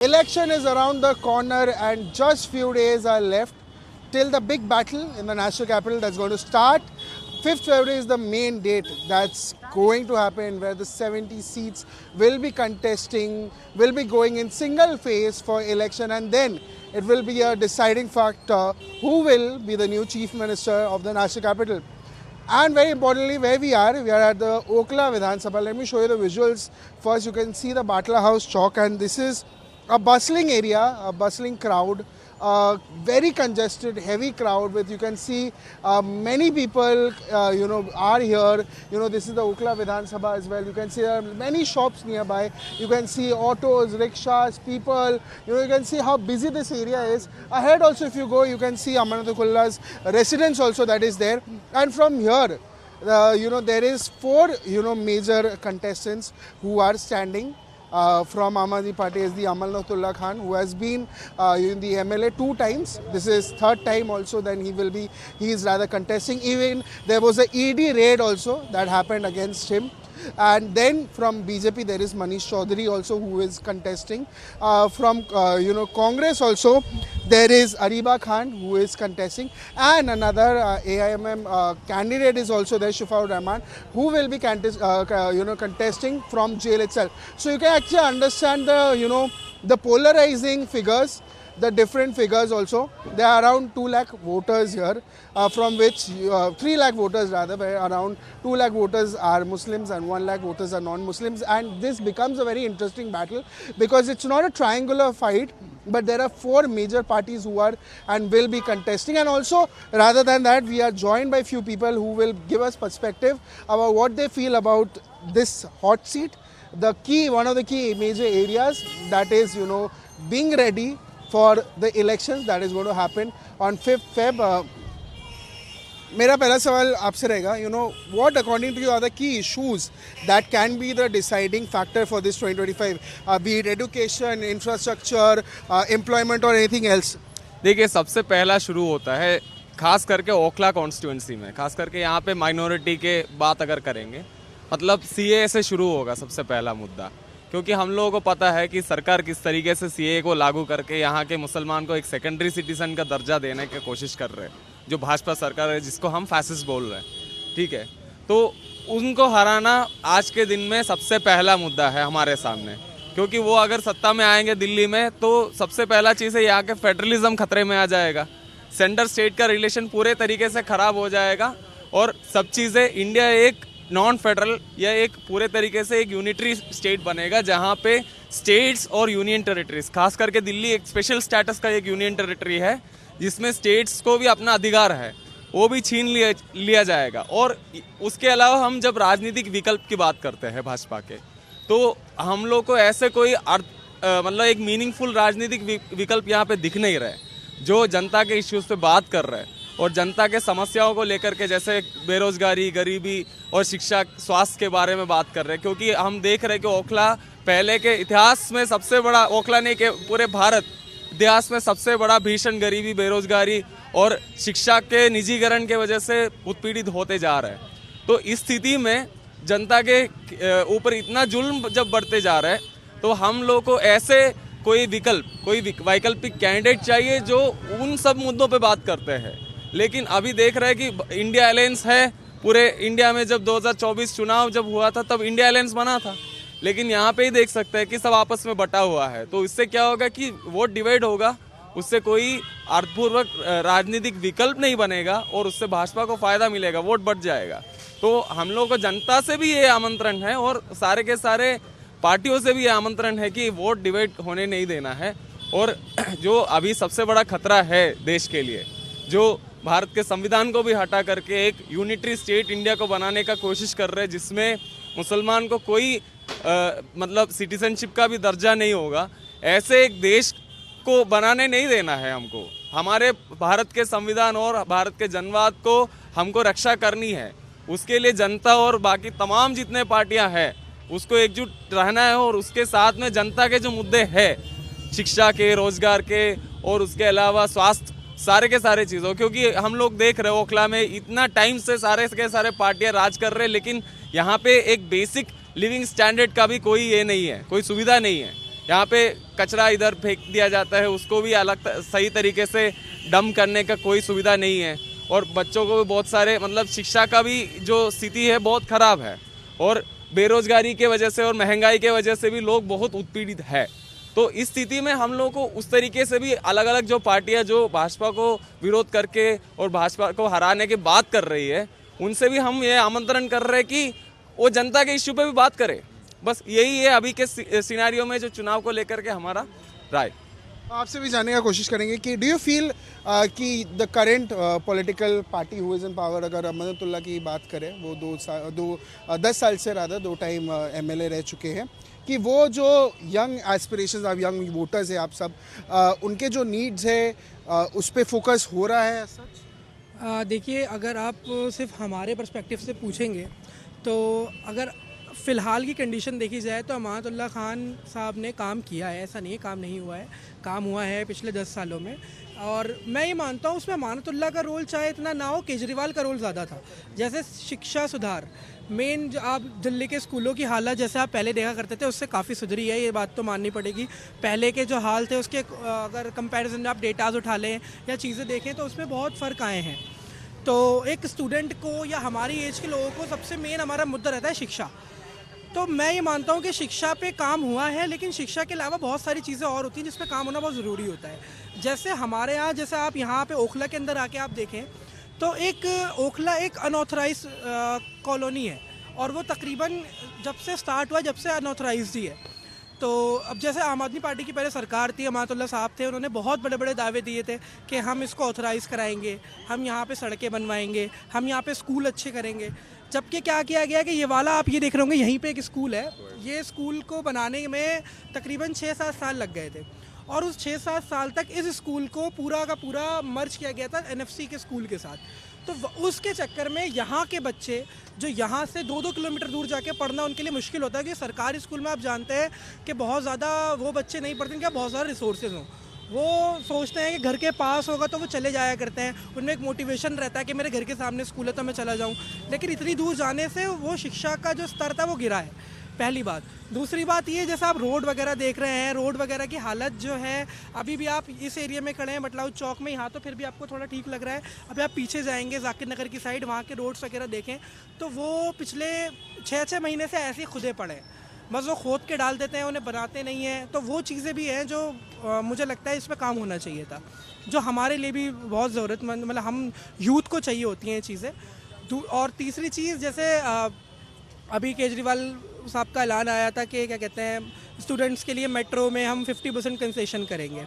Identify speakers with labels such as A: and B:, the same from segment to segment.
A: Election is around the corner and just few days are left till the big battle in the national capital that's going to start. 5th February is the main date that's going to happen where the 70 seats will be going in single phase for election, and then it will be a deciding factor who will be the new chief minister of the national capital. And very importantly, where we are at the Okhla Vidhan Sabha. Let me show you the visuals. First, you can see the Batla House Chowk, and this is a bustling area, a bustling crowd, very congested, heavy crowd with, you can see many people, are here. This is the Okhla Vidhan Sabha as well. You can see there are many shops nearby. You can see autos, rickshaws, people. You can see how busy this area is. Ahead also, if you go, you can see Amarnath-Kulla's residence also that is there. And from here, there is 4, major contestants who are standing. From Aam Aadmi Party is the Amarnath-Ullah Khan, who has been in the MLA 2 times. This is 3rd time also. Then he is rather contesting. Even there was a ED raid also that happened against him. And then from BJP there is Manish Chaudhary also, who is contesting. From Congress also there is Ariba Khan, who is contesting, and another AIMM candidate is also there, Shifaur Rahman, who will be contesting from jail itself. So you can actually understand the polarizing figures, the different figures also. There are around 2 lakh voters here, from which 3 lakh voters rather, where around 2 lakh voters are Muslims and 1 lakh voters are non-Muslims. And this becomes a very interesting battle because it's not a triangular fight, but there are 4 major parties who are and will be contesting. And also, rather than that, we are joined by few people who will give us perspective about what they feel about this hot seat. One of the key major areas that is, being ready for the elections that is going to happen on 5th Feb. मेरा पहला सवाल आपसे रहेगा, what according to you are the key issues that can be the deciding factor for this 2025, be it education, infrastructure, employment or anything else?
B: देखिए, सबसे पहला शुरू होता है खास करके ओखला कॉन्स्टिट्यूंसी में, खास करके यहाँ पे माइनॉरिटी के बात अगर करेंगे, मतलब सीए से शुरू होगा सबसे पहला मुद्दा, क्योंकि हम लोगों को पता है कि सरकार किस तरीके से सीए को लागू करके यहाँ के मुसलमान को एक सेकेंडरी सिटीजन का दर्जा देने की कोशिश कर रहे हैं, जो भाजपा सरकार है, जिसको हम फैसिस्ट बोल रहे हैं, ठीक है। तो उनको हराना आज के दिन में सबसे पहला मुद्दा है हमारे सामने, क्योंकि वो अगर सत्ता में आएंगे दिल्ली में तो सबसे पहला चीज़ है यहाँ के फेडरलिज्म खतरे में आ जाएगा, सेंटर स्टेट का रिलेशन पूरे तरीके से ख़राब हो जाएगा और सब चीज़ें, इंडिया एक नॉन फेडरल या एक पूरे तरीके से एक यूनिटरी स्टेट बनेगा, जहाँ पे स्टेट्स और यूनियन टेरिटरीज, खास करके दिल्ली एक स्पेशल स्टेटस का एक यूनियन टेरिटरी है, जिसमें स्टेट्स को भी अपना अधिकार है, वो भी छीन लिया जाएगा। और उसके अलावा हम जब राजनीतिक विकल्प की बात करते हैं भाजपा के, तो हम लोग को ऐसे कोई मतलब एक मीनिंगफुल राजनीतिक विकल्प यहाँ पे दिख नहीं रहे, जो जनता के इश्यूज पे बात कर रहे हैं और जनता के समस्याओं को लेकर के, जैसे बेरोजगारी, गरीबी और शिक्षा, स्वास्थ्य के बारे में बात कर रहे हैं। क्योंकि हम देख रहे हैं कि ओखला पहले के इतिहास में सबसे बड़ा, ओखला नहीं के पूरे भारत इतिहास में सबसे बड़ा भीषण गरीबी, बेरोजगारी और शिक्षा के निजीकरण के वजह से उत्पीड़ित होते जा रहे हैं। तो इस स्थिति में जनता के ऊपर इतना जुल्म जब बढ़ते जा रहे हैं, तो हम लोग को ऐसे कोई वैकल्पिक कैंडिडेट चाहिए जो उन सब मुद्दों पे बात करते हैं। लेकिन अभी देख रहे हैं कि इंडिया अलायंस है, पूरे इंडिया में जब 2024 चुनाव जब हुआ था तब इंडिया अलायंस बना था, लेकिन यहाँ पे ही देख सकते हैं कि सब आपस में बटा हुआ है। तो इससे क्या होगा कि वोट डिवाइड होगा, उससे कोई अर्थपूर्वक राजनीतिक विकल्प नहीं बनेगा और उससे भाजपा को फायदा मिलेगा, वोट बढ़ जाएगा। तो हम लोग को जनता से भी ये आमंत्रण है और सारे के सारे पार्टियों से भी ये आमंत्रण है कि वोट डिवाइड होने नहीं देना है। और जो अभी सबसे बड़ा खतरा है देश के लिए, जो भारत के संविधान को भी हटा करके एक यूनिटरी स्टेट इंडिया को बनाने का कोशिश कर रहे हैं, जिसमें मुसलमान को कोई मतलब सिटीजनशिप का भी दर्जा नहीं होगा, ऐसे एक देश को बनाने नहीं देना है हमको। हमारे भारत के संविधान और भारत के जनवाद को हमको रक्षा करनी है। उसके लिए जनता और बाकी तमाम जितने पार्टियां हैं उसको एकजुट रहना है और उसके साथ में जनता के जो मुद्दे हैं, शिक्षा के, रोजगार के और उसके अलावा स्वास्थ्य, सारे के सारे चीज़ों, क्योंकि हम लोग देख रहे हैं ओखला में इतना टाइम से सारे के सारे पार्टियां राज कर रहे हैं, लेकिन यहाँ पे एक बेसिक लिविंग स्टैंडर्ड का भी कोई ये नहीं है, कोई सुविधा नहीं है। यहाँ पे कचरा इधर फेंक दिया जाता है, उसको भी अलग सही तरीके से डंप करने का कोई सुविधा नहीं है। और बच्चों को भी बहुत सारे मतलब शिक्षा का भी जो स्थिति है बहुत ख़राब है, और बेरोजगारी के वजह से और महंगाई के वजह से भी लोग बहुत उत्पीड़ित है। तो इस स्थिति में हम लोग को उस तरीके से भी अलग अलग जो पार्टियां जो भाजपा को विरोध करके और भाजपा को हराने की बात कर रही है, उनसे भी हम ये आमंत्रण कर रहे हैं कि वो जनता के इश्यू पे भी बात करें। बस यही है अभी के सिनेरियो में जो चुनाव को लेकर के हमारा राय।
A: आपसे भी जानने का कोशिश करेंगे कि डू यू फील कि the current political party who is in power, अगर अहमदुल्ला की बात करें, वो 10 साल से ज़्यादा 2 टाइम MLA रह चुके हैं, कि वो जो यंग एस्पिरेशंस, आप यंग वोटर्स हैं, आप सब उनके जो नीड्स है उस पर फोकस हो रहा है सच?
C: देखिए, अगर आप सिर्फ हमारे पर्सपेक्टिव से पूछेंगे तो अगर फ़िलहाल की कंडीशन देखी जाए तो अमानतुल्लाह खान साहब ने काम किया है, ऐसा नहीं है काम नहीं हुआ है, काम हुआ है पिछले 10 सालों में। और मैं ये मानता हूँ उसमें अमानतुल्लाह का रोल चाहे इतना ना हो, केजरीवाल का रोल ज़्यादा था। जैसे शिक्षा सुधार, मेन जो आप दिल्ली के स्कूलों की हालत जैसे आप पहले देखा करते थे उससे काफ़ी सुधरी है, ये बात तो माननी पड़ेगी। पहले के जो हाल थे उसके अगर कंपैरिजन में आप डेटाज उठा लें या चीज़ें देखें तो उसमें बहुत फ़र्क आए हैं। तो एक स्टूडेंट को या हमारी एज के लोगों को सबसे मेन हमारा मुद्दा रहता है शिक्षा। तो मैं ये मानता हूँ कि शिक्षा पे काम हुआ है, लेकिन शिक्षा के अलावा बहुत सारी चीज़ें और होती हैं जिस पे काम होना बहुत ज़रूरी होता है। जैसे हमारे यहाँ, जैसे आप यहाँ पे ओखला के अंदर आके आप देखें तो एक ओखला एक अनऑथराइज कॉलोनी है, और वो तकरीबन जब से स्टार्ट हुआ जब से अनऑथराइज ही है। तो अब जैसे आम आदमी पार्टी की पहले सरकार थी, अमानतुल्लाह साहब थे, उन्होंने बहुत बड़े बड़े दावे दिए थे कि हम इसको ऑथराइज़ कराएंगे, हम यहाँ पे सड़कें बनवाएंगे, हम यहाँ पे स्कूल अच्छे करेंगे। जबकि क्या किया गया कि ये वाला आप ये देख रहे होंगे, यहीं पे एक स्कूल है, ये स्कूल को बनाने में तकरीबन 6-7 साल लग गए थे, और उस 6-7 साल तक इस स्कूल को पूरा का पूरा मर्ज किया गया था NFC के स्कूल के साथ। तो उसके चक्कर में यहाँ के बच्चे जो यहाँ से 2-2 किलोमीटर दूर जाके पढ़ना उनके लिए मुश्किल होता है, कि सरकारी स्कूल में आप जानते हैं कि बहुत ज़्यादा वो बच्चे नहीं पढ़ते कि बहुत सारे रिसोर्सेज हों। वो सोचते हैं कि घर के पास होगा तो वो चले जाया करते हैं, उनमें एक मोटिवेशन रहता है कि मेरे घर के सामने स्कूल है तो मैं चला जाऊँ। लेकिन इतनी दूर जाने से वो शिक्षा का जो स्तर था वो गिरा है, पहली बात। दूसरी बात ये, जैसे आप रोड वगैरह देख रहे हैं, रोड वगैरह की हालत जो है, अभी भी आप इस एरिया में खड़े हैं बटलाउ चौक में, यहाँ तो फिर भी आपको थोड़ा ठीक लग रहा है। अभी आप पीछे जाएंगे जाकिर नगर की साइड, वहाँ के रोड्स वगैरह देखें तो वो पिछले 6-6 महीने से ऐसे ही खुदे पड़े हैं, बस वो खोद के डाल देते हैं, उन्हें बनाते नहीं हैं। तो वो चीज़ें भी हैं जो मुझे लगता है इस पर काम होना चाहिए था, जो हमारे लिए भी बहुत ज़रूरतमंद, मतलब हम यूथ को चाहिए होती हैं ये चीज़ें। और तीसरी चीज़, जैसे अभी केजरीवाल साहब का ऐलान आया था कि क्या कहते हैं, स्टूडेंट्स के लिए मेट्रो में हम 50% कंसेशन करेंगे,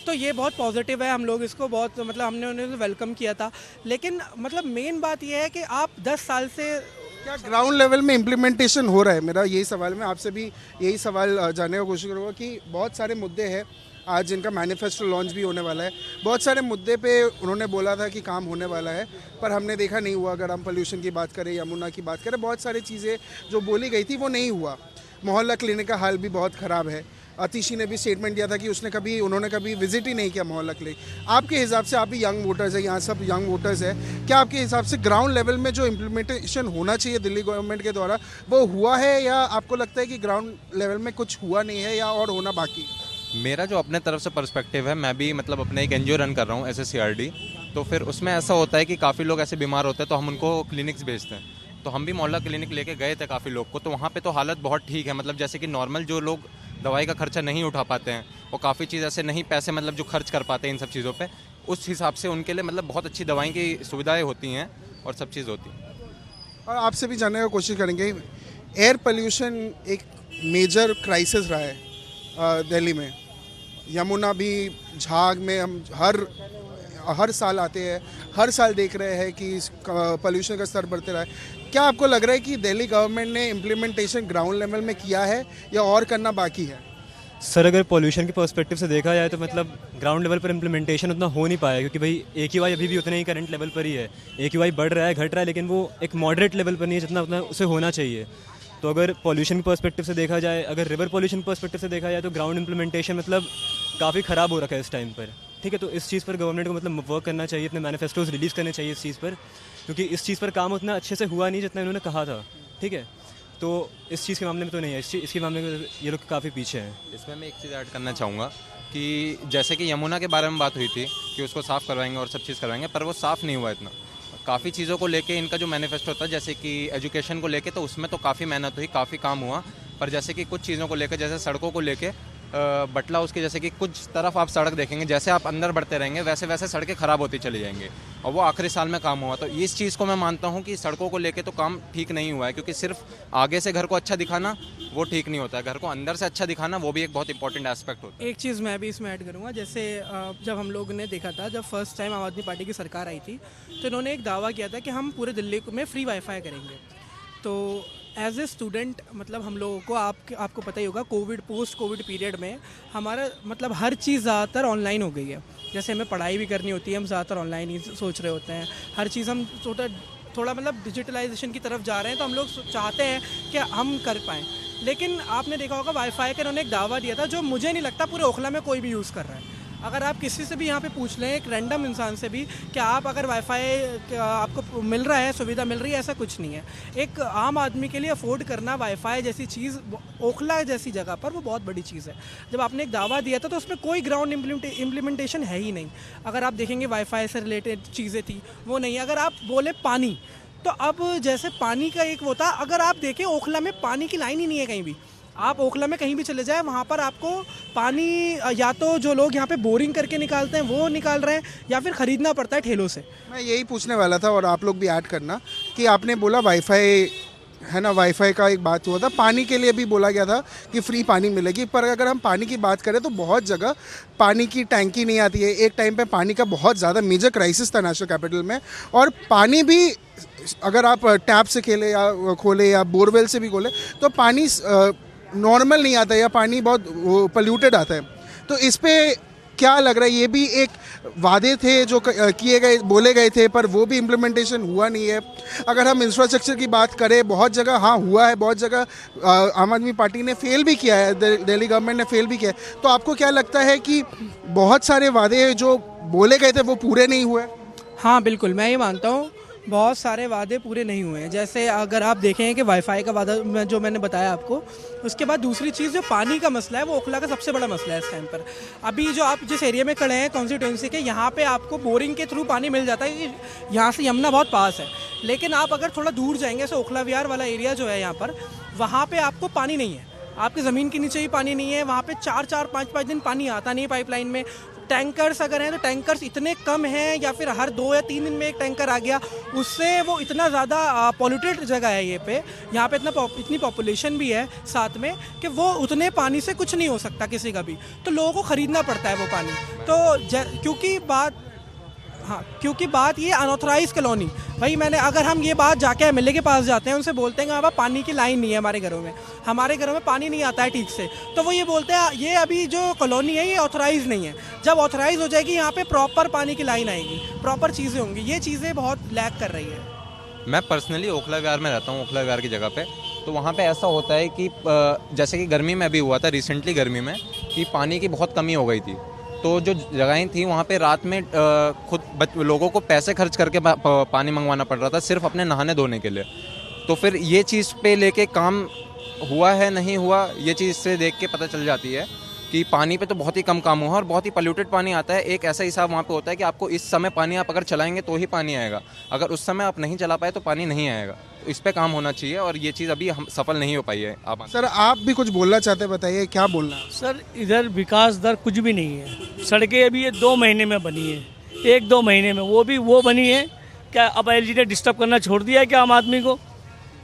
C: तो ये बहुत पॉजिटिव है, हम लोग इसको बहुत मतलब हमने उन्हें वेलकम किया था। लेकिन मतलब मेन बात ये है कि आप 10 साल से
A: क्या ग्राउंड लेवल में इम्प्लीमेंटेशन हो रहा है? मेरा यही सवाल, मैं आपसे भी यही सवाल जानने की कोशिश करूँगा कि बहुत सारे मुद्दे हैं आज जिनका मैनिफेस्टो लॉन्च भी होने वाला है, बहुत सारे मुद्दे पे उन्होंने बोला था कि काम होने वाला है, पर हमने देखा नहीं हुआ। अगर हम पोल्यूशन की बात करें, यमुना की बात करें, बहुत सारी चीज़ें जो बोली गई थी वो नहीं हुआ। मोहल्ला क्लिनिक का हाल भी बहुत ख़राब है। अतिशी ने भी स्टेटमेंट दिया था कि उन्होंने कभी विजिट ही नहीं किया मोहल्ला क्लिनिक। आपके हिसाब से, आप भी यंग वोटर्स हैं, यहाँ सब यंग वोटर्स हैं, क्या आपके हिसाब से ग्राउंड लेवल में जो इम्प्लीमेंटेशन होना चाहिए दिल्ली गवर्नमेंट के द्वारा वो हुआ है, या आपको लगता है कि ग्राउंड लेवल में कुछ हुआ नहीं है या और होना बाकी है?
D: मेरा जो अपने तरफ से पर्सपेक्टिव है, मैं भी मतलब अपने एक NGO रन कर रहा हूँ SSCRD, तो फिर उसमें ऐसा होता है कि काफ़ी लोग ऐसे बीमार होते हैं तो हम उनको क्लिनिक्स भेजते हैं। तो हम भी मोहल्ला क्लिनिक लेके गए थे काफ़ी लोग को, तो वहाँ पे तो हालत बहुत ठीक है। मतलब जैसे कि नॉर्मल जो लोग दवाई का खर्चा नहीं उठा पाते हैं, वो काफ़ी चीज़ ऐसे नहीं पैसे मतलब जो खर्च कर पाते हैं इन सब चीज़ों पे, उस हिसाब से उनके लिए मतलब बहुत अच्छी दवाई की सुविधाएँ होती हैं और सब चीज़ होती है।
A: और आपसे भी जानने की कोशिश करेंगे, एयर पोल्यूशन एक मेजर क्राइसिस रहा है दिल्ली में। यमुना भी, झाग में हम हर साल आते हैं, हर साल देख रहे हैं कि पोल्यूशन का स्तर बढ़ते रहा है। क्या आपको लग रहा है कि दिल्ली गवर्नमेंट ने इम्प्लीमेंटेशन ग्राउंड लेवल में किया है या और करना बाकी है?
E: सर, अगर पॉल्यूशन के पर्सपेक्टिव से देखा जाए तो मतलब ग्राउंड लेवल पर इम्प्लीमेंटेशन उतना हो नहीं पाया, क्योंकि भाई AQI अभी भी उतने ही करंट लेवल पर ही है। AQI बढ़ रहा है, घट रहा है, लेकिन वो एक मॉडरेट लेवल पर नहीं है जितना उतना उसे होना चाहिए। तो अगर पॉल्यूशन के पर्सपेक्टिव से देखा जाए, अगर रिवर पॉल्यूशन पर्सपेक्टिव से देखा जाए तो ग्राउंड इम्प्लीमेंटेशन मतलब काफ़ी ख़राब हो रखा है इस टाइम पर। ठीक है, तो इस चीज़ पर गवर्नमेंट को मतलब वर्क करना चाहिए, अपने मैनिफेस्टोज रिलीज़ करने चाहिए इस चीज़ पर, क्योंकि इस चीज़ पर काम उतना अच्छे से हुआ नहीं जितना इन्होंने कहा था। ठीक है, तो इस चीज़ के मामले में तो नहीं है, इसके मामले में ये लोग काफ़ी पीछे हैं।
D: इसमें मैं एक चीज़ ऐड करना चाहूँगा कि जैसे कि यमुना के बारे में बात हुई थी कि उसको साफ़ करवाएंगे और सब चीज़ करवाएंगे, पर वो साफ़ नहीं हुआ इतना। काफ़ी चीज़ों को लेके इनका जो मैनिफेस्टो होता है, जैसे कि एजुकेशन को लेके, तो उसमें तो काफ़ी मेहनत हुई, काफ़ी काम हुआ, पर जैसे कि कुछ चीज़ों को लेकर, जैसे सड़कों को लेके बटला उसके, जैसे कि कुछ तरफ आप सड़क देखेंगे, जैसे आप अंदर बढ़ते रहेंगे वैसे वैसे सड़कें ख़राब होती चली जाएंगे, और वो आखिरी साल में काम हुआ। तो इस चीज़ को मैं मानता हूँ कि सड़कों को लेके तो काम ठीक नहीं हुआ है, क्योंकि सिर्फ आगे से घर को अच्छा दिखाना वो ठीक नहीं होता है, घर को अंदर से अच्छा दिखाना वो भी एक बहुत इंपॉर्टेंट एस्पेक्ट होता है।
C: एक चीज़ मैं भी इसमें ऐड करूँगा, जैसे जब हम लोग ने देखा था, जब फर्स्ट टाइम आम आदमी पार्टी की सरकार आई थी, तो इन्होंने एक दावा किया था कि हम पूरे दिल्ली में फ्री वाईफाई करेंगे। तो एज ए स्टूडेंट मतलब हम लोगों को आपको पता ही होगा, कोविड पोस्ट कोविड पीरियड में हमारा मतलब हर चीज़ ज़्यादातर ऑनलाइन हो गई है। जैसे हमें पढ़ाई भी करनी होती है, हम ज़्यादातर ऑनलाइन ही सोच रहे होते हैं, हर चीज़ हम थोड़ा मतलब डिजिटलाइजेशन की तरफ जा रहे हैं, तो हम लोग चाहते हैं कि हम कर पाएँ। लेकिन आपने देखा होगा वाईफाई का इन्होंने एक दावा दिया था, जो मुझे नहीं लगता पूरे ओखला में कोई भी यूज़ कर रहा है। अगर आप किसी से भी यहाँ पे पूछ लें, एक रैंडम इंसान से भी, कि आप अगर वाईफाई आपको मिल रहा है, सुविधा मिल रही है, ऐसा कुछ नहीं है। एक आम आदमी के लिए अफोर्ड करना वाईफाई जैसी चीज़ ओखला जैसी जगह पर वो बहुत बड़ी चीज़ है। जब आपने एक दावा दिया था तो उसमें कोई ग्राउंड इम्प्लीमेंटेशन है ही नहीं। अगर आप देखेंगे वाईफाई से रिलेटेड चीज़ें थी, वो नहीं। अगर आप बोले पानी, तो अब जैसे पानी का एक वो था, अगर आप देखें ओखला में पानी की लाइन ही नहीं है कहीं भी। आप ओखला में कहीं भी चले जाए, वहाँ पर आपको पानी या तो जो लोग यहाँ पे बोरिंग करके निकालते हैं वो निकाल रहे हैं, या फिर ख़रीदना पड़ता है ठेलों से।
A: मैं यही पूछने वाला था, और आप लोग भी ऐड करना कि आपने बोला वाईफाई है ना, वाईफाई का एक बात हुआ था, पानी के लिए भी बोला गया था कि फ्री पानी मिलेगी। पर अगर हम पानी की बात करें तो बहुत जगह पानी की टैंकी नहीं आती है। एक टाइम पे पानी का बहुत ज़्यादा मेजर क्राइसिस था नेशनल कैपिटल में, और पानी भी अगर आप टैप से खेले या खोले या बोरवेल से भी खोले तो पानी नॉर्मल नहीं आता, या पानी बहुत पोल्यूटेड आता है। तो इस पे क्या लग रहा है, ये भी एक वादे थे जो किए गए, बोले गए थे, पर वो भी इम्प्लीमेंटेशन हुआ नहीं है। अगर हम इंफ्रास्ट्रक्चर की बात करें, बहुत जगह हाँ हुआ है, बहुत जगह आम आदमी पार्टी ने फेल भी किया है, दिल्ली गवर्नमेंट ने फेल भी किया है। तो आपको क्या लगता है कि बहुत सारे वादे जो बोले गए थे वो पूरे नहीं हुए?
C: हाँ बिल्कुल, मैं ये मानता हूँ बहुत सारे वादे पूरे नहीं हुए हैं। जैसे अगर आप देखें कि वाईफाई का वादा जो मैंने बताया आपको, उसके बाद दूसरी चीज़ जो पानी का मसला है, वो ओखला का सबसे बड़ा मसला है इस टाइम पर। अभी जो आप जिस एरिया में खड़े हैं कॉन्स्टिट्यूंसी के, यहाँ पे आपको बोरिंग के थ्रू पानी मिल जाता है, यहाँ से यमुना बहुत पास है। लेकिन आप अगर थोड़ा दूर जाएंगे, जैसे ओखला विहार वाला एरिया जो है यहाँ पर, वहाँ पर आपको पानी नहीं है, आपकी ज़मीन के नीचे ही पानी नहीं है। वहाँ पे 4-4, 5-5 दिन पानी आता नहीं है पाइपलाइन में। टैंकर्स अगर हैं तो टैंकर्स इतने कम हैं, या फिर हर 2 या 3 दिन में एक टैंकर आ गया, उससे वो इतना ज़्यादा पॉल्यूटेड जगह है ये पे, यहाँ पे इतनी पॉपुलेशन भी है साथ में, कि वो उतने पानी से कुछ नहीं हो सकता किसी का भी। तो लोगों को ख़रीदना पड़ता है वो पानी। तो क्योंकि बात ये अनऑथराइज कॉलोनी, भाई मैंने अगर हम ये बात जाके एमएलए के पास जाते हैं, उनसे बोलते हैं कि पानी की लाइन नहीं है हमारे घरों में पानी नहीं आता है ठीक से, तो वो ये बोलते हैं ये अभी जो कॉलोनी है ये ऑथराइज नहीं है। जब ऑथराइज हो जाएगी, यहाँ पे प्रॉपर पानी की लाइन आएगी, प्रॉपर चीज़ें होंगी। ये चीज़ें बहुत लैक कर रही है।
D: मैं पर्सनली ओखला विहार में रहता हूँ, ओखला विहार की जगह पे, तो वहाँ पे ऐसा होता है कि जैसे कि गर्मी में भी हुआ था, रिसेंटली गर्मी में, कि पानी की बहुत कमी हो गई थी। तो जो जगहें थी वहाँ पे रात में खुद लोगों को पैसे खर्च करके पानी मंगवाना पड़ रहा था, सिर्फ अपने नहाने धोने के लिए। तो फिर ये चीज़ पे लेके काम हुआ है नहीं हुआ, ये चीज़ से देख के पता चल जाती है कि पानी पे तो बहुत ही कम काम हुआ, और बहुत ही पोल्यूटेड पानी आता है। एक ऐसा हिसाब वहाँ पे होता है कि आपको इस समय पानी आप अगर चलाएंगे तो ही पानी आएगा, अगर उस समय आप नहीं चला पाए तो पानी नहीं आएगा। तो इस पे काम होना चाहिए, और ये चीज़ अभी हम सफल नहीं हो पाई है। आप
A: सर आप भी कुछ बोलना चाहते हैं, बताइए क्या बोलना है?
F: सर इधर विकास दर कुछ भी नहीं है। सड़कें अभी ये 2 महीने में बनी है, 1-2 महीने में, वो भी वो बनी है क्या? अब एलजी ने डिस्टर्ब करना छोड़ दिया है क्या आम आदमी को?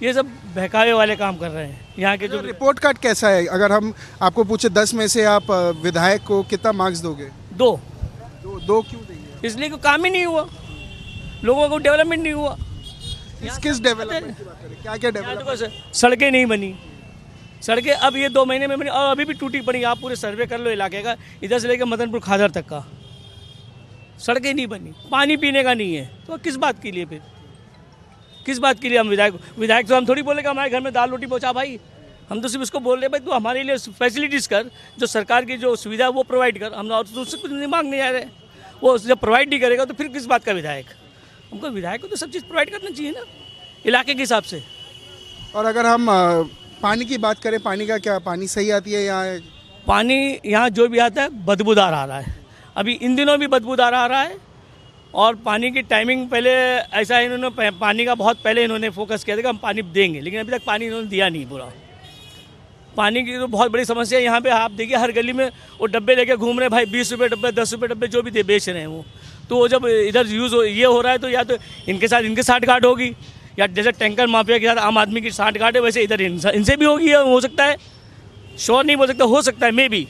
F: ये सब बहकावे वाले काम कर रहे हैं यहाँ के। जो
A: रिपोर्ट कार्ड कैसा है? अगर हम आपको पूछे 10 में से आप विधायक को कितना मार्क्स दोगे?
F: 2
A: क्यों देंगे?
F: इसलिए कि काम ही नहीं हुआ, लोगों को डेवलपमेंट नहीं हुआ।
A: किस डेवलपमेंट की बात करें? क्या डेवलपमेंट?
F: सड़कें नहीं बनी, सड़कें अब ये 2 महीने में बनी, और अभी भी टूटी पड़ी। आप पूरे सर्वे कर लो इलाके का, इधर से लेकर मदनपुर खादर तक का, सड़कें नहीं बनी, पानी पीने का नहीं है। तो किस बात के लिए फिर, किस बात के लिए हम विधायक तो हम थोड़ी बोले कि हमारे घर में दाल रोटी पहुंचा भाई। हम तो सिर्फ उसको बोल रहे भाई तू हमारे लिए फैसिलिटीज़ कर, जो सरकार की जो सुविधा है वो प्रोवाइड कर। हम और उससे कुछ नहीं मांगने आ रहे, वो जब प्रोवाइड नहीं करेगा तो फिर किस बात का विधायक? हमको विधायक को तो सब चीज़ प्रोवाइड करना चाहिए ना, इलाके के हिसाब से।
A: और अगर हम पानी की बात करें, पानी का क्या, पानी सही आती है यहाँ?
F: पानी यहाँ जो भी आता है बदबूदार आ रहा है, अभी इन दिनों भी बदबूदार आ रहा है। और पानी की टाइमिंग पहले ऐसा इन्होंने पानी का बहुत पहले इन्होंने फोकस किया था कि हम पानी देंगे, लेकिन अभी तक पानी इन्होंने दिया नहीं पूरा। पानी की तो बहुत बड़ी समस्या है यहाँ पे। आप देखिए हर गली में वो डब्बे लेके घूम रहे हैं भाई, 20 रुपये डब्बे, 10 रुपये डब्बे, जो भी बेच रहे हैं वो। तो वो जब इधर यूज़ ये हो रहा है तो या तो इनके साथ इनके साठगांठ होगी, या जैसे टैंकर माफिया के साथ आम आदमी की साठगांठ है, वैसे इधर इनसे भी होगी। हो सकता है, श्योर नहीं बोल सकता, हो सकता है मे बी।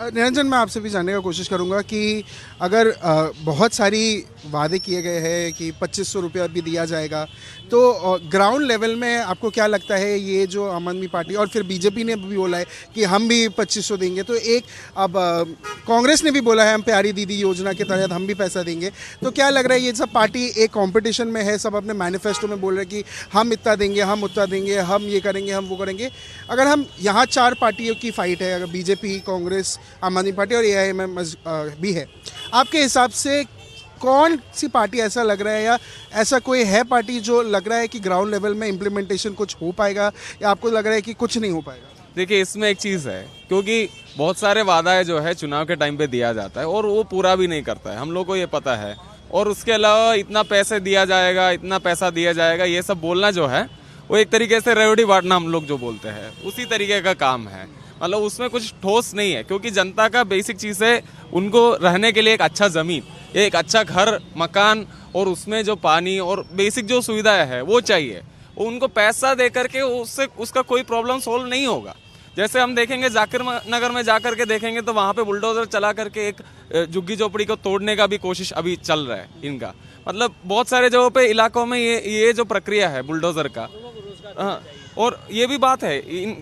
A: निरंजन, मैं आपसे भी जानने का कोशिश करूंगा कि अगर बहुत सारी वादे किए गए हैं कि 2500 रुपया भी दिया जाएगा, तो ग्राउंड लेवल में आपको क्या लगता है, ये जो आम आदमी पार्टी और फिर बीजेपी ने भी बोला है कि हम भी 2500 देंगे, तो एक अब कांग्रेस ने भी बोला है हम प्यारी दीदी योजना के तहत हम भी पैसा देंगे, तो क्या लग रहा है ये सब पार्टी एक कंपटीशन में है, सब अपने मैनिफेस्टो में बोल रहे हैं कि हम इतना देंगे, हम उतना देंगे, हम ये करेंगे, हम वो करेंगे। अगर हम यहाँ 4 पार्टियों की फाइट है, अगर बीजेपी, कांग्रेस, आम आदमी पार्टी और AIMM भी है, आपके हिसाब से कौन सी पार्टी ऐसा लग रहा है, या ऐसा कोई है पार्टी जो लग रहा है कि ग्राउंड लेवल में इम्प्लीमेंटेशन कुछ हो पाएगा, या आपको लग रहा है कि कुछ नहीं हो पाएगा?
B: देखिए, इसमें एक चीज़ है, क्योंकि बहुत सारे वादा जो है चुनाव के टाइम पे दिया जाता है और वो पूरा भी नहीं करता है, हम लोग को ये पता है। और उसके अलावा इतना पैसे दिया जाएगा, इतना पैसा दिया जाएगा, ये सब बोलना जो है वो एक तरीके से रेवड़ी बांटना हम लोग जो बोलते हैं उसी तरीके का काम है। मतलब उसमें कुछ ठोस नहीं है, क्योंकि जनता का बेसिक चीज़ है उनको रहने के लिए एक अच्छा ज़मीन, एक अच्छा घर, मकान, और उसमें जो पानी और बेसिक जो सुविधाएं है वो चाहिए। उनको पैसा दे करके उससे उसका कोई प्रॉब्लम सोल्व नहीं होगा। जैसे हम देखेंगे जाकिर नगर में जा करके देखेंगे तो वहाँ पे बुलडोजर चला करके एक झुग्गी झोपड़ी को तोड़ने का भी कोशिश अभी चल रहा है इनका। मतलब बहुत सारे जगहों पे इलाकों में ये जो प्रक्रिया है बुलडोजर का, हाँ, और ये भी बात है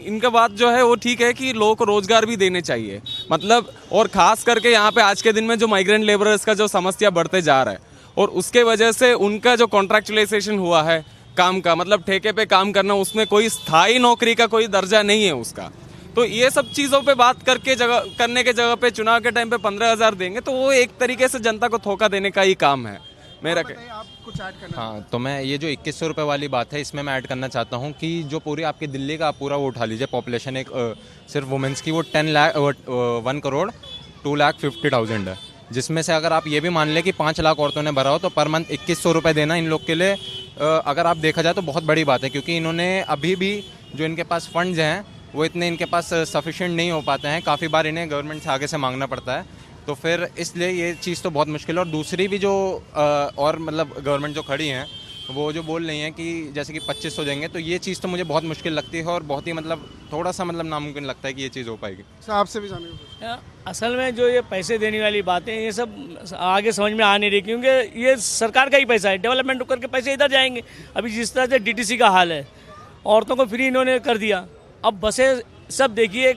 B: इनका बात जो है वो ठीक है कि लोगों को रोजगार भी देने चाहिए। मतलब और खास करके यहाँ पे आज के दिन में जो माइग्रेंट लेबरर्स का जो समस्या बढ़ते जा रहा है, और उसके वजह से उनका जो कॉन्ट्रैक्चुअलाइजेशन हुआ है काम का, मतलब ठेके पे काम करना, उसमें कोई स्थायी नौकरी का कोई दर्जा नहीं है उसका। तो ये सब चीज़ों पे बात करने के जगह पे चुनाव के टाइम पे 15,000 देंगे तो वो एक तरीके से जनता को धोखा देने का ही काम है मेरा।
A: आप कुछ ऐड करना?
D: हाँ, तो मैं ये जो 2100 रुपये वाली बात है इसमें मैं ऐड करना चाहता हूँ कि जो पूरी आपकी दिल्ली का आप पूरा वो उठा लीजिए पॉपुलेशन, एक सिर्फ वुमेंस की वो 1,02,50,000 है, जिसमें से अगर आप ये भी मान लें कि 5 लाख औरतों ने भरा हो तो पर मंथ 2100 रुपये देना इन लोग के लिए अगर आप देखा जाए तो बहुत बड़ी बात है, क्योंकि इन्होंने अभी भी जो इनके पास फंड्स हैं वो इतने इनके पास सफिशिएंट नहीं हो पाते हैं, काफ़ी बार इन्हें गवर्नमेंट से आगे से मांगना पड़ता है। तो फिर इसलिए ये चीज़ तो बहुत मुश्किल है। और दूसरी भी जो और मतलब गवर्नमेंट जो खड़ी हैं वो जो बोल रही हैं कि जैसे कि 2500 देंगे, तो ये चीज़ तो मुझे बहुत मुश्किल लगती है और बहुत ही मतलब थोड़ा सा मतलब नामुमकिन लगता है कि ये चीज़ हो पाएगी।
A: आपसे भी जाने
F: असल में जो ये पैसे देने वाली बातें ये सब आगे समझ में आ नहीं रही, क्योंकि ये सरकार का ही पैसा है, डेवलपमेंट करके पैसे इधर जाएंगे। अभी जिस तरह से DTC का हाल है, औरतों को फ्री इन्होंने कर दिया, अब बसें सब देखिए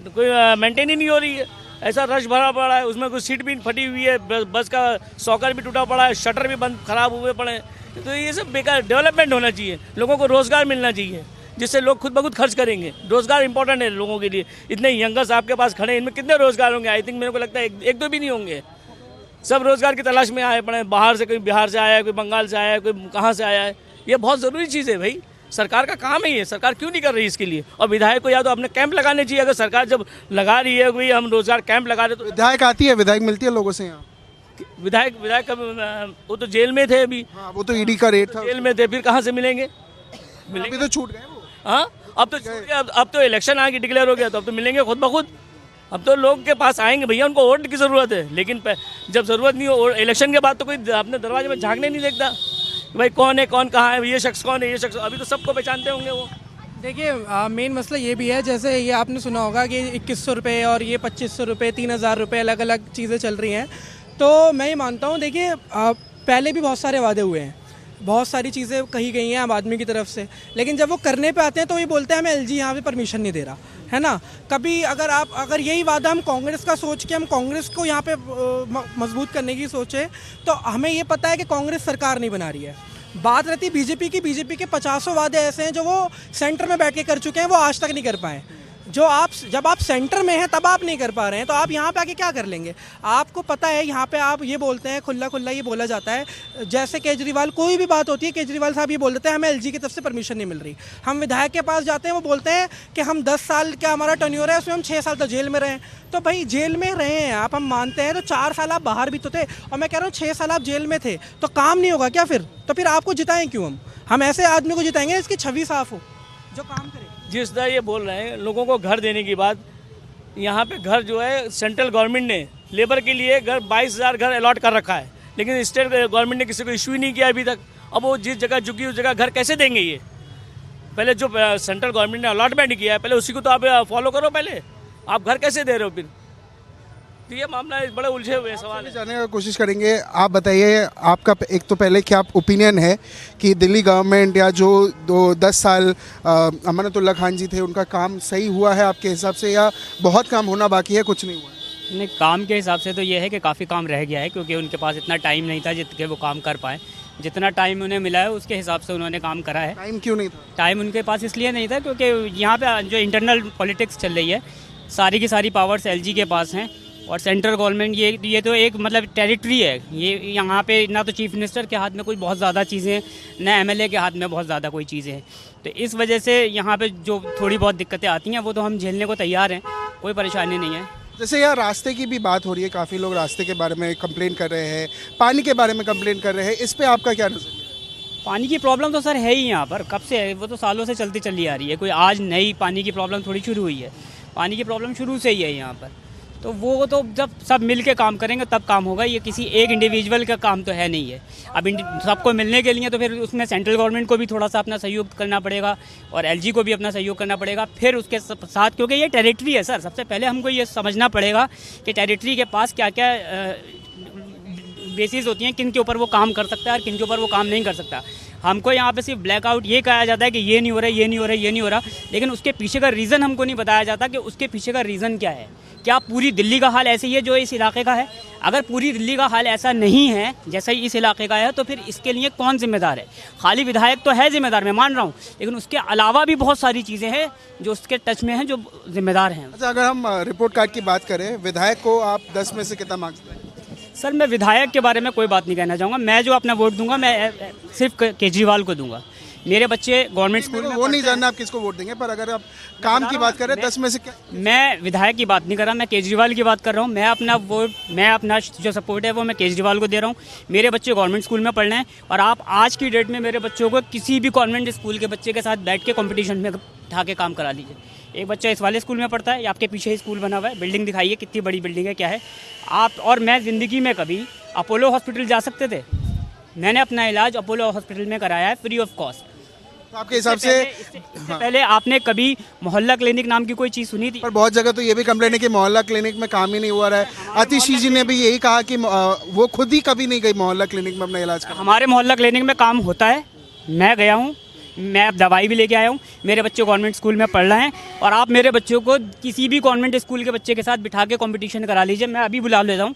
F: कोई मेंटेन ही नहीं हो रही है, ऐसा रश भरा पड़ा है, उसमें कोई सीट भी फटी हुई है, बस का सॉकर भी टूटा पड़ा है, शटर भी बंद खराब हुए पड़े हैं। तो ये सब बेकार। डेवलपमेंट होना चाहिए, लोगों को रोज़गार मिलना चाहिए जिससे लोग खुद ब खुद खर्च करेंगे। रोज़गार इंपॉर्टेंट है लोगों के लिए। इतने यंगर्स आपके पास खड़े हैं, इनमें कितने रोज़गार होंगे? आई थिंक मेरे को लगता है एक दो भी नहीं होंगे। सब रोज़गार की तलाश में आए पड़े, बाहर से कोई बिहार से आया है, कोई बंगाल से आया है, कोई कहाँ से आया है। ये बहुत ज़रूरी चीज़ है भाई, सरकार का काम है ये, सरकार क्यों नहीं कर रही इसके लिए? और विधायक को या तो अपने कैंप लगाने चाहिए, अगर सरकार जब लगा रही है कोई हम रोजगार कैंप लगा रहे तो।
A: विधायक आती है, विधायक मिलती है लोगों से यहाँ?
F: विधायक वो तो जेल में थे अभी।
A: हाँ, वो तो ED का रेट था,
F: जेल में थे, फिर कहाँ से मिलेंगे?
A: अभी तो छूट गए वो।
F: हाँ, अब तो इलेक्शन आगे डिक्लेयर हो गया, तो अब तो मिलेंगे खुद ब खुद। अब तो लोग के पास आएंगे भैया, उनको वोट की ज़रूरत है, लेकिन जब ज़रूरत नहीं हो इलेक्शन के बाद तो कोई अपने दरवाजे में झांकने नहीं देखता भाई कौन है, कौन कहाँ है, ये शख्स कौन है, ये शख्स। अभी तो सबको पहचानते होंगे वो।
C: देखिए मेन मसला ये भी है, जैसे ये आपने सुना होगा कि 2100 रुपये और ये 2500 रुपये, 3000 रुपये, अलग अलग चीज़ें चल रही हैं। तो मैं ये मानता हूँ, देखिए पहले भी बहुत सारे वादे हुए हैं, बहुत सारी चीज़ें कही गई हैं आम आदमी की तरफ से, लेकिन जब वो करने पे आते हैं तो ये बोलते हैं हमें LG यहाँ पे परमिशन नहीं दे रहा है ना। कभी अगर यही वादा हम कांग्रेस का सोच के हम कांग्रेस को यहाँ पे मजबूत करने की सोचे, तो हमें ये पता है कि कांग्रेस सरकार नहीं बना रही है। बात रहती बीजेपी की, बीजेपी के 50 वादे ऐसे हैं जो वो सेंटर में बैठ के कर चुके हैं, वो आज तक नहीं कर पाए। जब आप सेंटर में हैं तब आप नहीं कर पा रहे हैं, तो आप यहाँ पे आके क्या कर लेंगे? आपको पता है यहाँ पे आप ये बोलते हैं, खुला खुला ये बोला जाता है, जैसे केजरीवाल, कोई भी बात होती है केजरीवाल साहब ये बोल देते हैं हमें एलजी की तरफ से परमिशन नहीं मिल रही। हम विधायक के पास जाते हैं, वो बोलते हैं कि हम 10 साल का हमारा टर्न्योर है, उसमें हम 6 साल तक जेल में रहे। तो भाई जेल में रहे हैं आप, हम मानते हैं, तो 4 साल आप बाहर भी तो थे, और मैं कह रहा हूँ 6 साल आप जेल में थे, तो काम नहीं होगा क्या फिर? तो फिर आपको जिताएं क्यों? हम ऐसे आदमी को जिताएंगे जिसकी छवि साफ हो, जो काम करे।
F: जिस तरह ये बोल रहे हैं लोगों को घर देने की बात, यहाँ पे घर जो है सेंट्रल गवर्नमेंट ने लेबर के लिए घर 22,000 घर अलॉट कर रखा है, लेकिन स्टेट गवर्नमेंट ने किसी को इशू ही नहीं किया अभी तक। अब वो जिस जगह झुकी उस जगह घर कैसे देंगे? ये पहले जो सेंट्रल गवर्नमेंट ने अलॉटमेंट किया है पहले उसी को तो आप फॉलो करो, पहले आप घर कैसे दे रहे हो फिर? तो ये मामला बड़े उलझे हुए सवाल है।
A: जानने की कोशिश करेंगे। आप बताइए, आपका एक तो पहले क्या ओपिनियन है कि दिल्ली गवर्नमेंट या जो 10 साल अमानतुल्लाह खान जी थे उनका काम सही हुआ है आपके हिसाब से, या बहुत काम होना बाकी है, कुछ नहीं हुआ है?
G: नहीं, काम के हिसाब से तो ये है कि काफ़ी काम रह गया है, क्योंकि उनके पास इतना टाइम नहीं था जितने वो काम कर पाए। जितना टाइम उन्हें मिला है उसके हिसाब से उन्होंने काम करा है।
A: टाइम क्यों नहीं था?
G: टाइम उनके पास इसलिए नहीं था क्योंकि यहाँ पे जो इंटरनल पॉलिटिक्स चल रही है, सारी की सारी पावर्स एलजी के पास हैं, और सेंट्रल गवर्नमेंट ये तो एक मतलब टेरिटरी है। ये यहाँ पे ना तो चीफ मिनिस्टर के हाथ में कोई बहुत ज़्यादा चीज़ें हैं, ना एमएलए के हाथ में बहुत ज़्यादा कोई चीज़ें हैं। तो इस वजह से यहाँ पे जो थोड़ी बहुत दिक्कतें आती हैं वो तो हम झेलने को तैयार हैं, कोई परेशानी नहीं है।
A: जैसे यहाँ रास्ते की भी बात हो रही है, काफ़ी लोग रास्ते के बारे में कंप्लेन कर रहे हैं, पानी के बारे में कंप्लेन कर रहे हैं, इस पर आपका क्या नज़र है?
G: पानी की प्रॉब्लम तो सर है ही यहाँ पर, कब से है, वो तो सालों से चलती चली आ रही है। कोई आज नई पानी की प्रॉब्लम थोड़ी शुरू हुई है, पानी की प्रॉब्लम शुरू से ही है यहाँ पर। तो वो तो जब सब मिल के काम करेंगे तब काम होगा, ये किसी एक इंडिविजुअल का काम तो है नहीं है। अब सबको मिलने के लिए तो फिर उसमें सेंट्रल गवर्नमेंट को भी थोड़ा सा अपना सहयोग करना पड़ेगा, और एलजी को भी अपना सहयोग करना पड़ेगा। फिर उसके साथ, क्योंकि ये टेरिटरी है सर, सबसे पहले हमको ये समझना पड़ेगा कि टेरिटरी के पास क्या क्या बेसिस होती हैं, किन के ऊपर वो काम कर सकता है और किन के ऊपर वो काम नहीं कर सकता। हमको यहाँ पे सिर्फ ब्लैकआउट ये कहा जाता है कि ये नहीं हो रहा, ये नहीं हो रहा, ये नहीं हो रहा, लेकिन उसके पीछे का रीज़न हमको नहीं बताया जाता कि उसके पीछे का रीज़न क्या है। क्या पूरी दिल्ली का हाल ऐसे ही है जो इस इलाके का है? अगर पूरी दिल्ली का हाल ऐसा नहीं है जैसा ही इस इलाके का है, तो फिर इसके लिए कौन जिम्मेदार है? खाली विधायक तो है जिम्मेदार, मैं मान रहा हूँ, लेकिन उसके अलावा भी बहुत सारी चीज़ें हैं जो उसके टच में हैं, जो जिम्मेदार हैं।
A: अच्छा, अगर हम रिपोर्ट कार्ड की बात करें, विधायक को आप 10 में से कितना मार्क्स देंगे?
G: सर, मैं विधायक के बारे में कोई बात नहीं कहना चाहूँगा। मैं जो अपना वोट दूंगा मैं सिर्फ केजरीवाल को दूंगा। मेरे बच्चे गवर्नमेंट स्कूल में
A: वो नहीं जानना आप किसको वोट देंगे, पर अगर आप काम की बात करें 10 में से क्या?
G: मैं विधायक की बात नहीं कर रहा, मैं केजरीवाल की बात कर रहा हूँ। मैं अपना वोट, मैं अपना जो सपोर्ट है वो मैं केजरीवाल को दे रहा हूँ। मेरे बच्चे गवर्नमेंट स्कूल में पढ़ रहे हैं, और आप आज की डेट में मेरे बच्चों को किसी भी कॉन्वेंट स्कूल के बच्चे के साथ बैठ के कॉम्पिटिशन में उठा के काम करा लीजिए। एक बच्चा इस वाले स्कूल में पढ़ता है, आपके पीछे ही स्कूल बना हुआ है, बिल्डिंग दिखाइए कितनी बड़ी बिल्डिंग है, क्या है आप। और मैं ज़िंदगी में कभी अपोलो हॉस्पिटल जा सकते थे? मैंने अपना इलाज अपोलो हॉस्पिटल में कराया है फ्री ऑफ कॉस्ट।
A: तो आपके हिसाब से
G: इससे पहले आपने कभी मोहल्ला क्लिनिक नाम की कोई चीज़ सुनी थी?
A: पर बहुत जगह तो ये भी कंप्लेन है कि मोहल्ला क्लिनिक में काम ही नहीं हुआ रहा है। आतिशी जी ने भी यही कहा कि वो खुद ही कभी नहीं गई मोहल्ला क्लिनिक में अपना इलाज कराने।
G: हमारे मोहल्ला क्लिनिक में काम होता है, मैं गया हूँ, मैं अब दवाई भी लेके आया हूँ। मेरे बच्चे गवर्नमेंट स्कूल में पढ़ रहे हैं, और आप मेरे बच्चों को किसी भी कॉन्वेंट स्कूल के बच्चे के साथ बिठा के कंपटीशन करा लीजिए, मैं अभी बुला लेता हूँ।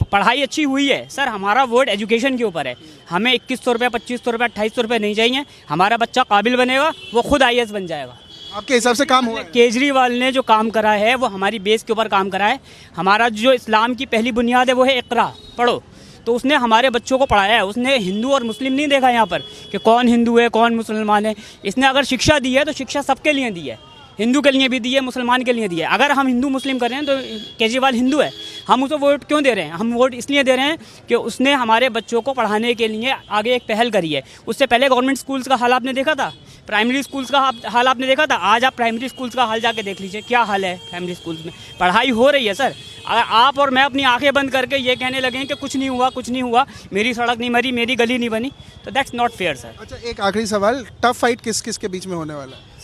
G: पढ़ाई अच्छी हुई है सर, हमारा वोट एजुकेशन के ऊपर है। हमें 2100 रुपये, 2500 रुपये, 2800 रुपये नहीं चाहिए। हमारा बच्चा काबिल बनेगा, वो खुद IAS बन जाएगा।
A: आपके हिसाब से काम हुआ है?
G: केजरीवाल ने जो काम करा है वो हमारी बेस के ऊपर काम करा है। हमारा जो इस्लाम की पहली बुनियाद है वो है इक़रा, पढ़ो। तो उसने हमारे बच्चों को पढ़ाया है। उसने हिंदू और मुस्लिम नहीं देखा यहाँ पर कि कौन हिंदू है कौन मुसलमान है। इसने अगर शिक्षा दी है तो शिक्षा सबके लिए दी है, हिंदू के लिए भी दी है, मुसलमान के लिए दी है। अगर हम हिंदू मुस्लिम कर रहे हैं तो केजरीवाल हिंदू है, हम उसे वोट क्यों दे रहे हैं? हम वोट इसलिए दे रहे हैं कि उसने हमारे बच्चों को पढ़ाने के लिए आगे एक पहल करी है। उससे पहले गवर्नमेंट स्कूल्स का हाल आपने देखा था, प्राइमरी स्कूल्स का हाल आपने देखा था। आज आप प्राइमरी स्कूल्स का हाल जाके देख लीजिए, क्या हाल है प्राइमरी स्कूल्स में। पढ़ाई हो रही है सर। अगर आप और मैं अपनी आंखें बंद करके ये कहने लगे कि कुछ नहीं हुआ, कुछ नहीं हुआ, मेरी सड़क नहीं मरी, मेरी गली नहीं बनी, तो दैट्स नॉट फेयर सर।
A: अच्छा, एक आखिरी सवाल, टफ फाइट किस किस के बीच में होने वाला है?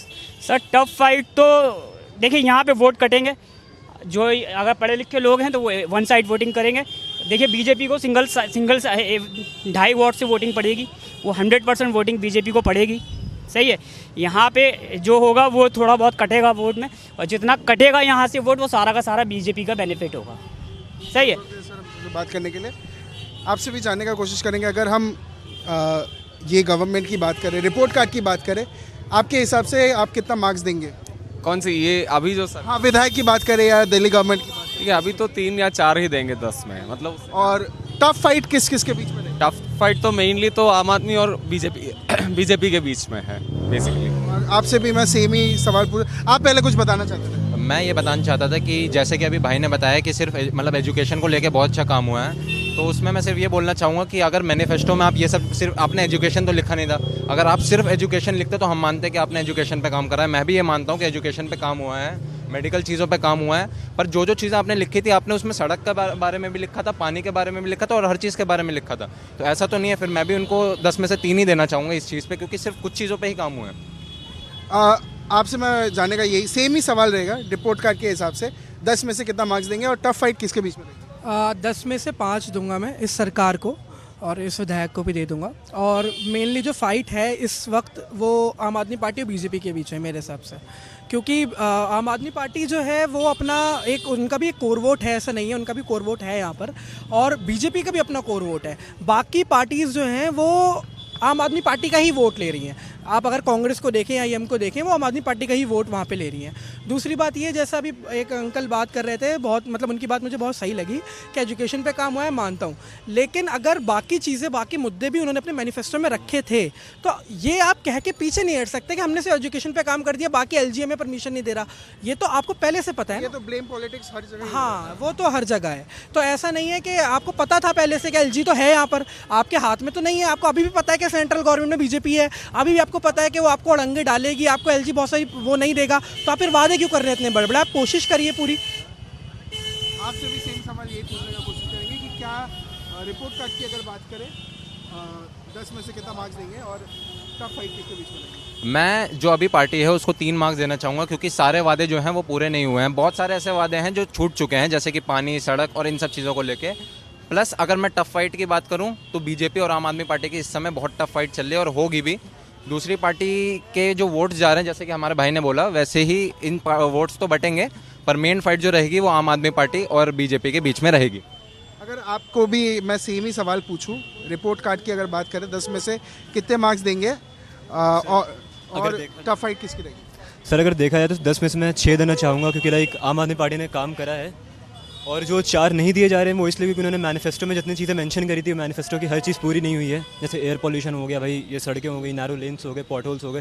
G: सर टफ फाइट तो देखिए, यहाँ पे वोट कटेंगे। जो अगर पढ़े लिखे लोग हैं तो वो वन साइड वोटिंग करेंगे। देखिए, बीजेपी को सिंगल 2.5 वोट से वोटिंग पड़ेगी, वो 100% वोटिंग बीजेपी को पड़ेगी। सही है। यहाँ पे जो होगा वो थोड़ा बहुत कटेगा वोट में, और जितना कटेगा यहाँ से वोट वो सारा का सारा बीजेपी का बेनिफिट होगा। सही है।
A: सर, बात करने के लिए आपसे भी जानने का कोशिश करेंगे, अगर हम ये गवर्नमेंट की बात करें, रिपोर्ट कार्ड की बात करें, आपके हिसाब से आप कितना मार्क्स देंगे?
B: कौन सी ये अभी जो सर
A: हाँ, विधायक की बात करें या दिल्ली गवर्नमेंट की बात
B: ठीक है, अभी तो 3 या 4 ही देंगे 10 में, मतलब
A: करें, और टफ फाइट किस किस के बीच में रहेगी?
B: टफ फाइट तो मेनली तो आम आदमी और बीजेपी के बीच में है बेसिकली।
A: और आपसे भी मैं सेम ही सवाल पूछ, आप पहले कुछ बताना चाहते थे?
D: मैं ये बताना चाहता था कि जैसे कि अभी भाई ने बताया कि सिर्फ मतलब एजुकेशन को लेके बहुत अच्छा काम हुआ है, तो उसमें मैं सिर्फ ये बोलना चाहूँगा कि अगर मैनिफेस्टो में आप ये सब सिर्फ आपने एजुकेशन तो लिखा नहीं था, अगर आप सिर्फ एजुकेशन लिखते तो हम मानते हैं कि आपने एजुकेशन पे काम करा है। मैं भी ये मानता हूँ कि एजुकेशन पे काम हुआ है, मेडिकल चीज़ों पे काम हुआ है, पर जो जो चीज़ें आपने लिखी थी आपने उसमें सड़क के बारे में भी लिखा था, पानी के बारे में भी लिखा था और हर चीज़ के बारे में लिखा था। तो ऐसा तो नहीं है, फिर मैं भी उनको 10 में से 3 ही देना चाहूँगा इस चीज़ पे, क्योंकि सिर्फ कुछ चीज़ों पे ही काम हुआ है।
A: आपसे मैं जानने का यही सेम ही सवाल रहेगा, रिपोर्ट कार्ड के हिसाब से 10 में से कितना मार्क्स देंगे और टफ फाइट किसके बीच में रहेगी?
C: 10 में से 5 दूंगा मैं इस सरकार को और इस विधायक को भी दे दूंगा। और मेनली जो फाइट है इस वक्त वो आम आदमी पार्टी और बीजेपी के बीच है मेरे हिसाब से, क्योंकि आम आदमी पार्टी जो है वो अपना एक उनका भी एक कोर वोट है, ऐसा नहीं है, उनका भी कोर वोट है यहाँ पर, और बीजेपी का भी अपना कोर वोट है। बाकी पार्टीज़ जो हैं वो आम आदमी पार्टी का ही वोट ले रही हैं। आप अगर कांग्रेस को देखें या IM को देखें, वो आम आदमी पार्टी का ही वोट वहाँ पे ले रही हैं। दूसरी बात ये, जैसा अभी एक अंकल बात कर रहे थे, बहुत मतलब उनकी बात मुझे बहुत सही लगी कि एजुकेशन पे काम हुआ है, मानता हूँ, लेकिन अगर बाकी चीज़ें, बाकी मुद्दे भी उन्होंने अपने मैनिफेस्टो में रखे थे, तो ये आप कह के पीछे नहीं हट सकते कि हमने से एजुकेशन पे काम कर दिया, बाकी LGA में परमिशन नहीं दे रहा। ये तो आपको पहले से पता है
A: ये
C: ना?
A: तो ब्लेम पॉलिटिक्स हर जगह।
C: हाँ, वो तो हर जगह है। तो ऐसा नहीं है कि आपको पता था पहले से कि LG तो है यहाँ पर, आपके हाथ में तो नहीं है। आपको अभी भी पता है कि सेंट्रल गवर्नमेंट में बीजेपी है, अभी भी आपको पता है कि वो आपको अड़ंगे डालेगी, आपको LG बहुत सारी वो नहीं देगा, तो आप फिर वादे क्यों कर रहे हैं इतने बड़े बड़े? आप कोशिश करिए पूरी।
A: आपसे भी सेम सवाल यही पूछने का कोशिश करेंगे कि क्या रिपोर्ट कार्ड की अगर बात करें 10 में से कितना मार्क्स देंगे और टफ फाइट किसके बीच में रहेगी?
D: मैं जो अभी पार्टी है उसको 3 मार्क्स देना चाहूँगा, क्योंकि सारे वादे जो हैं वो पूरे नहीं हुए हैं। बहुत सारे ऐसे वादे हैं जो छूट चुके हैं, जैसे कि पानी, सड़क और इन सब चीज़ों को लेके। प्लस अगर मैं टफ फाइट की बात करूं तो बीजेपी और आम आदमी पार्टी की इस समय बहुत टफ फाइट चल रही है और होगी भी। दूसरी पार्टी के जो वोट्स जा रहे हैं, जैसे कि हमारे भाई ने बोला, वैसे ही इन वोट्स तो बटेंगे, पर मेन फाइट जो रहेगी वो आम आदमी पार्टी और बीजेपी के बीच में रहेगी।
A: अगर आपको भी मैं सेम ही सवाल पूछूं, रिपोर्ट कार्ड की अगर बात करें 10 में से कितने मार्क्स देंगे और टफ फाइट किसकी रहेगी?
E: सर अगर देखा जाए तो 10 में से मैं 6 देना चाहूँगा, क्योंकि लाइक आम आदमी पार्टी ने काम करा है। और जो 4 नहीं दिए जा रहे हैं वो इसलिए क्योंकि उन्होंने मैनिफेस्टो में जितनी चीज़ें मेंशन करी थी, मैनिफेस्टो की हर चीज़ पूरी नहीं हुई है। जैसे एयर पोल्यूशन हो गया भाई, ये सड़कें हो गई, नैरो लेन्स हो गए, पॉट होल्स हो गए,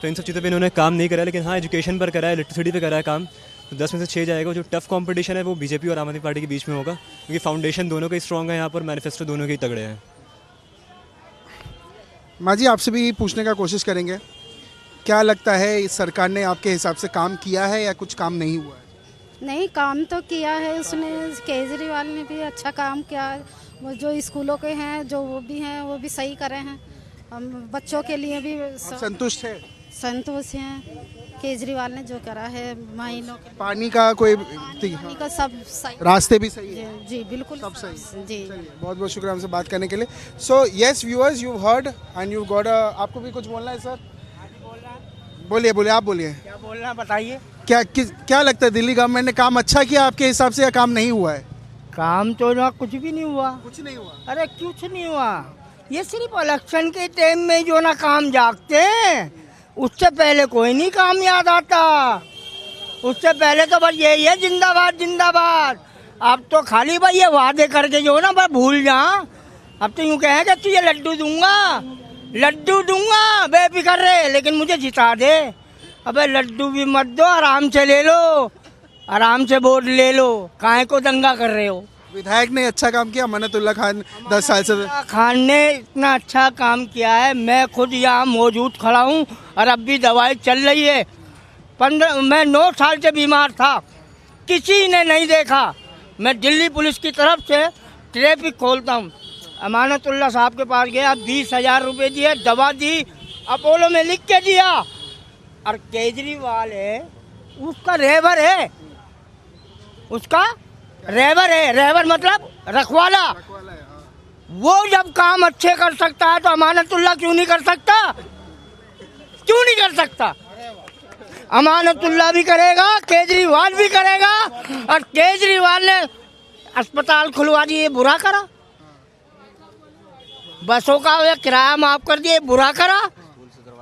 E: तो इन सब चीज़ों पे इन्होंने काम नहीं करा है। लेकिन हाँ, एजुकेशन पर करा है, इलेक्ट्रिसिटी पे करा है काम। तो 10 में से 6 जाएगा। जो टफ कंपटीशन है वो बीजेपी और आम आदमी पार्टी के बीच में होगा, क्योंकि फाउंडेशन दोनों का ही स्ट्रॉन्ग है यहाँ पर, मैनिफेस्टो दोनों के ही तगड़े हैं।
A: माँ जी, आपसे भी पूछने का कोशिश करेंगे, क्या लगता है इस सरकार ने आपके हिसाब से काम किया है या कुछ काम नहीं हुआ है?
H: नहीं, काम तो किया है उसने, केजरीवाल ने भी अच्छा काम किया है। वो जो स्कूलों के हैं जो वो भी हैं वो भी सही करे हैं, हम बच्चों के लिए भी
A: संतुष्ट है?
H: संतोष हैं। केजरीवाल ने जो करा है महीनों के
A: पानी का कोई
H: पानी का सब सही,
A: रास्ते भी सही है?
H: जी बिल्कुल
A: सब सही।
H: जी।
A: बहुत बहुत शुक्रिया हमसे बात करने के लिए। So yes viewers, you heard and you got आपको भी कुछ बोलना है सर? बोलिए बोलिए, आप बोलिए।
F: क्या बोलना बताइए।
A: क्या लगता है, दिल्ली गवर्नमेंट ने काम अच्छा किया आपके हिसाब से या काम नहीं हुआ है?
I: काम तो ना कुछ भी नहीं हुआ।
A: कुछ नहीं हुआ?
I: अरे कुछ नहीं हुआ, ये सिर्फ इलेक्शन के टाइम में जो ना काम जागते हैं, उससे पहले कोई नहीं काम याद आता। उससे पहले तो बस यही है, जिंदाबाद जिंदाबाद। अब तो खाली भाई ये वादे करके जो ना बस भूल जा। अब तो यूँ कहें कि तुझे लड्डू दूंगा बेफिक्र रहे, लेकिन मुझे जिता दे। अबे लड्डू भी मत दो, आराम से ले लो, आराम से वोट ले लो, काहे को दंगा कर रहे हो?
A: विधायक ने अच्छा काम किया, मन्नतुल्लाह खान 10 साल से।
I: खान ने इतना अच्छा काम किया है, मैं खुद यहाँ मौजूद खड़ा हूँ और अब भी दवाई चल रही है। मैं 9 साल से बीमार था, किसी ने नहीं देखा। मैं दिल्ली पुलिस की तरफ से ट्रैफिक खोलता हूँ, अमानतुल्लाह साहब के पास गया, 20,000 रुपये दिए, दवा दी, अपोलो में लिख के दिया। और केजरीवाल है उसका रेवर है, उसका रेवर मतलब रखवाला। वो जब काम अच्छे कर सकता है तो अमानतुल्लाह क्यों नहीं कर सकता? क्यों नहीं कर सकता? अमानतुल्लाह भी करेगा, केजरीवाल भी करेगा। और केजरीवाल ने अस्पताल खुलवा दिए, बुरा करा। बसों का किराया माफ कर दिए, बुरा करा।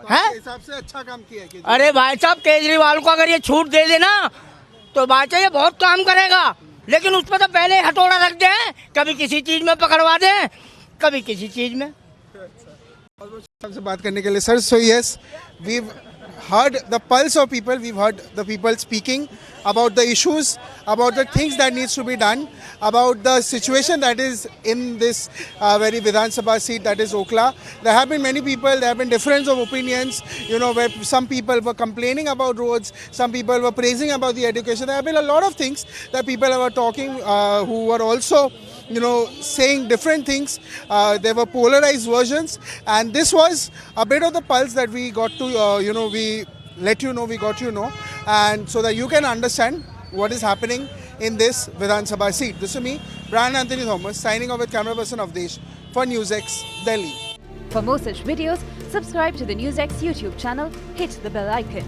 A: आपके हिसाब से अच्छा काम किया है केजरीवाल?
I: अरे भाई साहब, केजरीवाल को अगर ये छूट दे देना तो बात है, ये बहुत काम करेगा। लेकिन उस पर तो पहले हथौड़ा रख दे, कभी किसी चीज में पकड़वा दे, कभी किसी चीज में।
A: हमसे बात करने के लिए sir. So yes, we heard the pulse of people, we've heard the people speaking about the issues, about the things that needs to be done, about the situation that is in this very Vidhan Sabha seat, that is Okhla. There have been many people, there have been difference of opinions, you know, where some people were complaining about roads, some people were praising about the education. There have been a lot of things that people were talking who were also, you know, saying different things. There were polarized versions, and this was a bit of the pulse that we got to, you know, we let you know, we got you know, and so that you can understand what is happening in this Vidhan Sabha seat. This is me, Brian Anthony Thomas, signing off with camera person Avdesh for NewsX, Delhi.
J: For more such videos, subscribe to the NewsX YouTube channel, hit the bell icon.